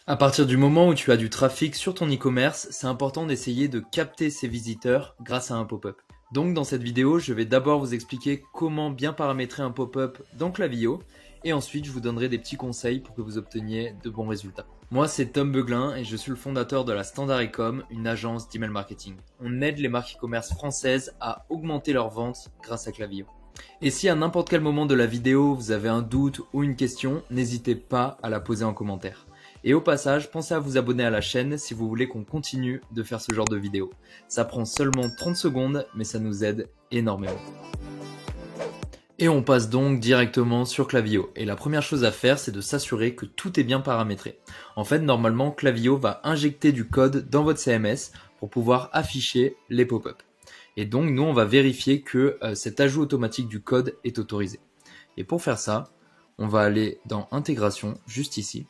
À partir du moment où tu as du trafic sur ton e-commerce, c'est important d'essayer de capter ces visiteurs grâce à un pop-up. Donc dans cette vidéo, je vais d'abord vous expliquer comment bien paramétrer un pop-up dans Klaviyo et ensuite je vous donnerai des petits conseils pour que vous obteniez de bons résultats. Moi c'est Tom Beuglin et je suis le fondateur de la Standard Ecom, une agence d'email marketing. On aide les marques e-commerce françaises à augmenter leurs ventes grâce à Klaviyo. Et si à n'importe quel moment de la vidéo vous avez un doute ou une question, n'hésitez pas à la poser en commentaire. Et au passage, pensez à vous abonner à la chaîne si vous voulez qu'on continue de faire ce genre de vidéos. Ça prend seulement 30 secondes, mais ça nous aide énormément. Et on passe donc directement sur Klaviyo. Et la première chose à faire, c'est de s'assurer que tout est bien paramétré. En fait, normalement, Klaviyo va injecter du code dans votre CMS pour pouvoir afficher les pop-up. Et donc, nous, on va vérifier que cet ajout automatique du code est autorisé. Et pour faire ça, on va aller dans Intégration, juste ici.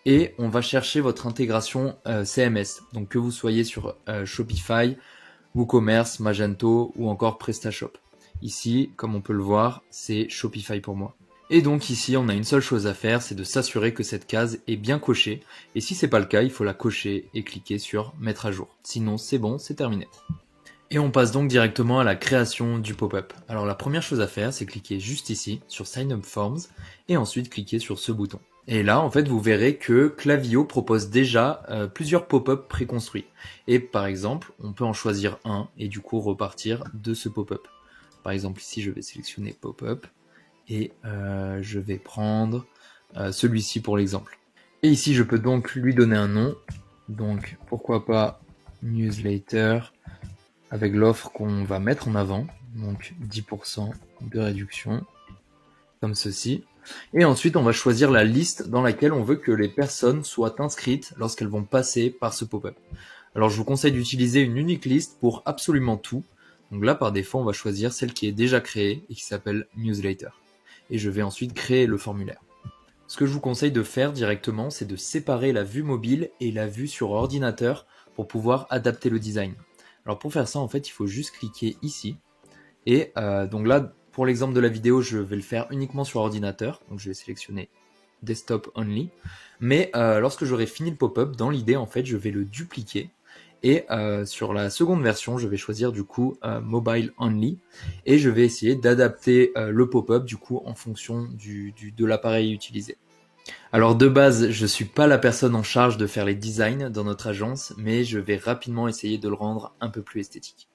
Et on va chercher votre intégration CMS. Donc que vous soyez sur Shopify, WooCommerce, Magento ou encore PrestaShop. Ici, comme on peut le voir, c'est Shopify pour moi. Et donc ici, on a une seule chose à faire, c'est de s'assurer que cette case est bien cochée. Et si c'est pas le cas, il faut la cocher et cliquer sur Mettre à jour. Sinon, c'est bon, c'est terminé. Et on passe donc directement à la création du pop-up. Alors la première chose à faire, c'est cliquer juste ici sur Sign Up Forms et ensuite cliquer sur ce bouton. Et là, en fait, vous verrez que Klaviyo propose déjà plusieurs pop-up préconstruits. Et par exemple, on peut en choisir un et du coup repartir de ce pop-up. Par exemple, ici, je vais sélectionner pop-up et je vais prendre celui-ci pour l'exemple. Et ici, je peux donc lui donner un nom. Donc, pourquoi pas newsletter avec l'offre qu'on va mettre en avant. Donc, 10% de réduction, comme ceci. Et ensuite, on va choisir la liste dans laquelle on veut que les personnes soient inscrites lorsqu'elles vont passer par ce pop-up. Alors, je vous conseille d'utiliser une unique liste pour absolument tout. Donc là, par défaut, on va choisir celle qui est déjà créée et qui s'appelle Newsletter. Et je vais ensuite créer le formulaire. Ce que je vous conseille de faire directement, c'est de séparer la vue mobile et la vue sur ordinateur pour pouvoir adapter le design. Alors pour faire ça, en fait, il faut juste cliquer ici. Et donc là, pour l'exemple de la vidéo, je vais le faire uniquement sur ordinateur. Donc je vais sélectionner Desktop Only. Mais lorsque j'aurai fini le pop-up, dans l'idée, en fait, je vais le dupliquer. Et sur la seconde version, je vais choisir du coup Mobile Only. Et je vais essayer d'adapter le pop-up du coup en fonction de l'appareil utilisé. Alors de base, je suis pas la personne en charge de faire les designs dans notre agence, mais je vais rapidement essayer de le rendre un peu plus esthétique.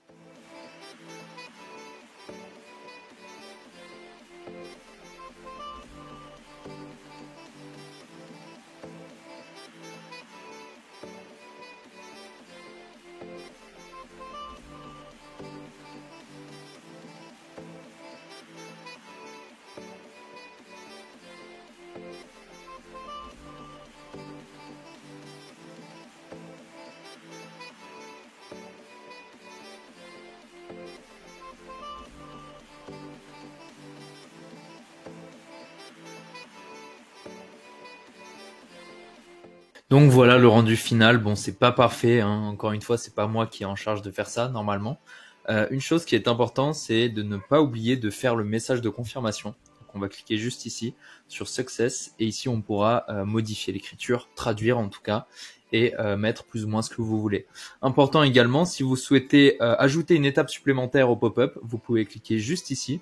Donc voilà le rendu final. Bon, c'est pas parfait, hein. Encore une fois, c'est pas moi qui est en charge de faire ça normalement. Une chose qui est importante, c'est de ne pas oublier de faire le message de confirmation. Donc on va cliquer juste ici sur Success et ici on pourra modifier l'écriture, traduire en tout cas et mettre plus ou moins ce que vous voulez. Important également, si vous souhaitez ajouter une étape supplémentaire au pop-up, vous pouvez cliquer juste ici.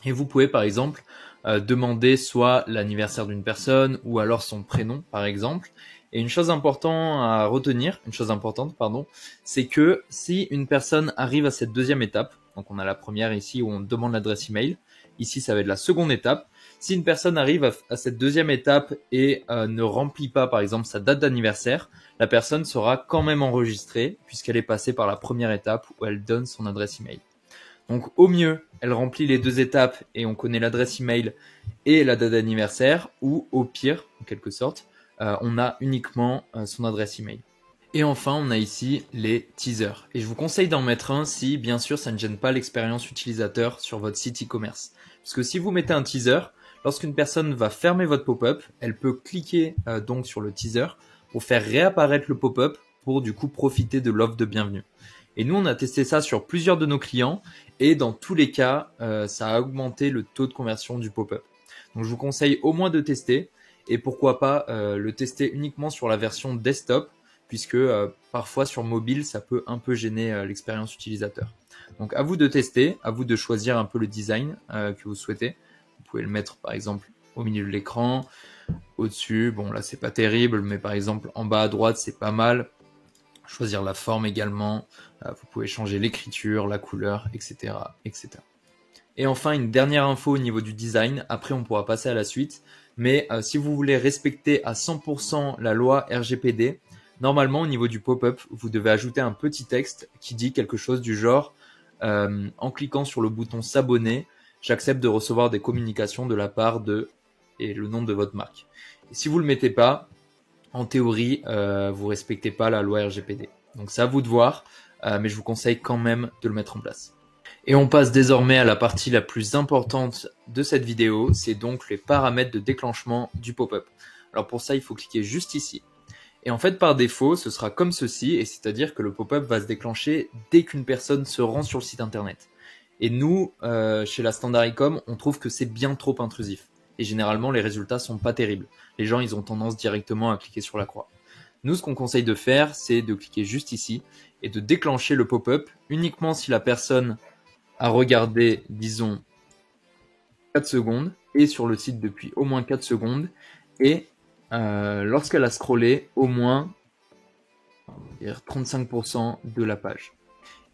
Et vous pouvez par exemple demander soit l'anniversaire d'une personne ou alors son prénom par exemple. Et une chose importante à retenir, c'est que si une personne arrive à cette deuxième étape, donc on a la première ici où on demande l'adresse email, ici ça va être la seconde étape. Si une personne arrive à cette deuxième étape et ne remplit pas par exemple sa date d'anniversaire, la personne sera quand même enregistrée puisqu'elle est passée par la première étape où elle donne son adresse email. Donc au mieux, elle remplit les deux étapes et on connaît l'adresse email et la date d'anniversaire, ou au pire, en quelque sorte, on a uniquement son adresse email. Et enfin, on a ici les teasers. Et je vous conseille d'en mettre un si, bien sûr, ça ne gêne pas l'expérience utilisateur sur votre site e-commerce. Parce que si vous mettez un teaser, lorsqu'une personne va fermer votre pop-up, elle peut cliquer donc sur le teaser pour faire réapparaître le pop-up pour du coup profiter de l'offre de bienvenue. Et nous, on a testé ça sur plusieurs de nos clients et dans tous les cas, ça a augmenté le taux de conversion du pop-up. Donc, je vous conseille au moins de tester. et pourquoi pas le tester uniquement sur la version desktop, puisque parfois sur mobile, ça peut un peu gêner l'expérience utilisateur. Donc à vous de tester, à vous de choisir un peu le design que vous souhaitez. Vous pouvez le mettre par exemple au milieu de l'écran, au-dessus, bon là c'est pas terrible, mais par exemple en bas à droite c'est pas mal. Choisir la forme également, vous pouvez changer l'écriture, la couleur, etc., etc. Et enfin, une dernière info au niveau du design, après on pourra passer à la suite, mais si vous voulez respecter à 100% la loi RGPD, normalement au niveau du pop-up, vous devez ajouter un petit texte qui dit quelque chose du genre en cliquant sur le bouton s'abonner, j'accepte de recevoir des communications de la part de et le nom de votre marque. Et si vous le mettez pas, en théorie, vous respectez pas la loi RGPD. Donc c'est à vous de voir, mais je vous conseille quand même de le mettre en place. Et on passe désormais à la partie la plus importante de cette vidéo, c'est donc les paramètres de déclenchement du pop-up. Alors pour ça, il faut cliquer juste ici. Et en fait, par défaut, ce sera comme ceci, et c'est-à-dire que le pop-up va se déclencher dès qu'une personne se rend sur le site internet. Et nous, chez la Standard Ecom, on trouve que c'est bien trop intrusif. Et généralement, les résultats sont pas terribles. Les gens, ils ont tendance directement à cliquer sur la croix. Nous, ce qu'on conseille de faire, c'est de cliquer juste ici et de déclencher le pop-up uniquement si la personne a regardé, disons, 4 secondes, et sur le site depuis au moins 4 secondes, et lorsqu'elle a scrollé au moins 35% de la page.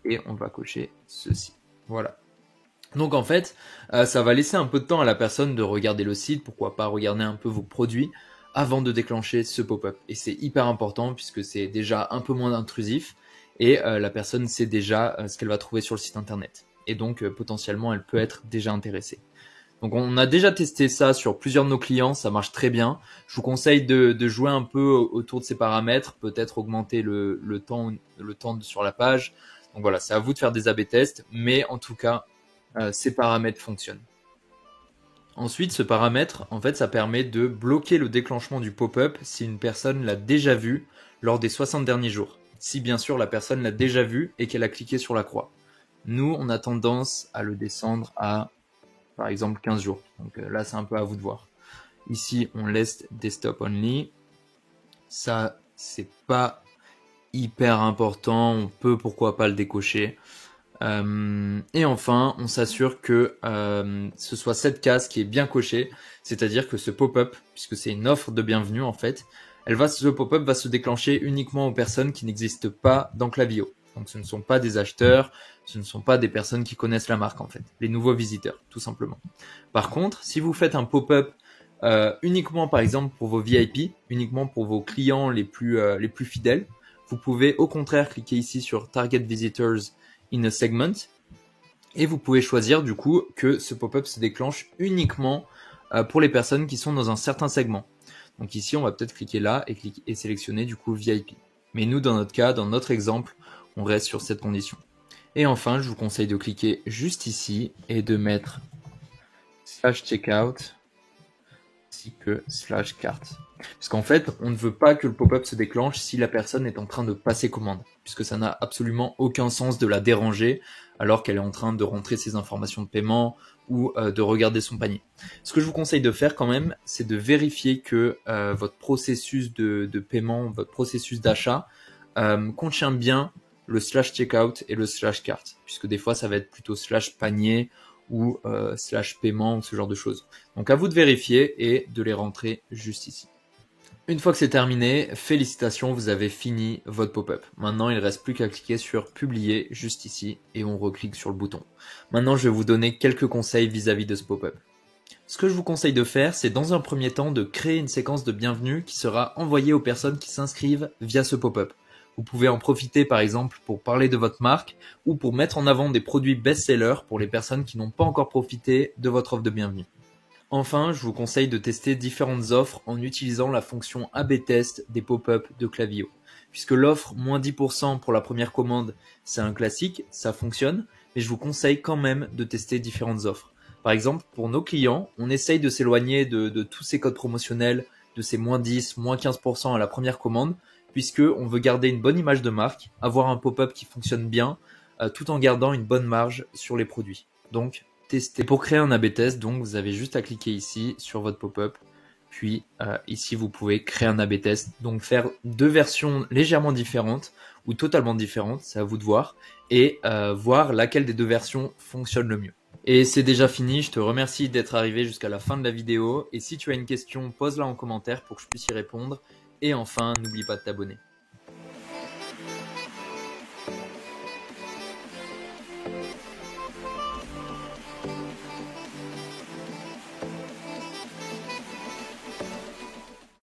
Et on va cocher ceci. Voilà. Donc en fait, ça va laisser un peu de temps à la personne de regarder le site, pourquoi pas regarder un peu vos produits, avant de déclencher ce pop-up. Et c'est hyper important puisque c'est déjà un peu moins intrusif, et la personne sait déjà ce qu'elle va trouver sur le site internet. Et donc potentiellement elle peut être déjà intéressée. Donc on a déjà testé ça sur plusieurs de nos clients, ça marche très bien. Je vous conseille de jouer un peu autour de ces paramètres, peut-être augmenter le temps sur la page. Donc voilà, c'est à vous de faire des A/B tests, mais en tout cas, ces paramètres fonctionnent. Ensuite, ce paramètre, en fait, ça permet de bloquer le déclenchement du pop-up si une personne l'a déjà vu lors des 60 derniers jours. Si bien sûr la personne l'a déjà vu et qu'elle a cliqué sur la croix. Nous, on a tendance à le descendre à, par exemple, 15 jours. Donc là, c'est un peu à vous de voir. Ici, on laisse desktop only. Ça, c'est pas hyper important. On peut, pourquoi pas, le décocher. Et enfin, on s'assure que ce soit cette case qui est bien cochée, c'est-à-dire que ce pop-up, puisque c'est une offre de bienvenue en fait, ce pop-up va se déclencher uniquement aux personnes qui n'existent pas dans Klaviyo. Donc ce ne sont pas des acheteurs, ce ne sont pas des personnes qui connaissent la marque en fait, les nouveaux visiteurs, tout simplement. Par contre, si vous faites un pop-up uniquement par exemple pour vos VIP, uniquement pour vos clients les plus fidèles, vous pouvez au contraire cliquer ici sur Target Visitors in a segment, et vous pouvez choisir du coup que ce pop-up se déclenche uniquement pour les personnes qui sont dans un certain segment. Donc ici on va peut-être cliquer là et sélectionner du coup VIP. Mais nous dans notre cas, dans notre exemple, on reste sur cette condition. Et enfin, je vous conseille de cliquer juste ici et de mettre /checkout ainsi que /cart. Parce qu'en fait, on ne veut pas que le pop-up se déclenche si la personne est en train de passer commande, puisque ça n'a absolument aucun sens de la déranger alors qu'elle est en train de rentrer ses informations de paiement ou de regarder son panier. Ce que je vous conseille de faire quand même, c'est de vérifier que votre processus de paiement, votre processus d'achat contient bien le /checkout et le /cart, puisque des fois ça va être plutôt /panier ou /paiement ou ce genre de choses. Donc à vous de vérifier et de les rentrer juste ici. Une fois que c'est terminé, félicitations, vous avez fini votre pop-up. Maintenant, il ne reste plus qu'à cliquer sur publier juste ici et on reclique sur le bouton. Maintenant, je vais vous donner quelques conseils vis-à-vis de ce pop-up. Ce que je vous conseille de faire, c'est dans un premier temps de créer une séquence de bienvenue qui sera envoyée aux personnes qui s'inscrivent via ce pop-up. Vous pouvez en profiter par exemple pour parler de votre marque ou pour mettre en avant des produits best-sellers pour les personnes qui n'ont pas encore profité de votre offre de bienvenue. Enfin, je vous conseille de tester différentes offres en utilisant la fonction A/B test des pop-up de Klaviyo. Puisque l'offre moins 10% pour la première commande, c'est un classique, ça fonctionne, mais je vous conseille quand même de tester différentes offres. Par exemple, pour nos clients, on essaye de s'éloigner de tous ces codes promotionnels, de ces moins 10, moins 15% à la première commande, puisque on veut garder une bonne image de marque, avoir un pop-up qui fonctionne bien, tout en gardant une bonne marge sur les produits. Donc, tester. Pour créer un A/B test, donc vous avez juste à cliquer ici sur votre pop-up, Puis ici, vous pouvez créer un A/B test, donc faire deux versions légèrement différentes ou totalement différentes, c'est à vous de voir, et voir laquelle des deux versions fonctionne le mieux. Et c'est déjà fini, je te remercie d'être arrivé jusqu'à la fin de la vidéo, et si tu as une question, pose-la en commentaire pour que je puisse y répondre, et enfin, n'oublie pas de t'abonner.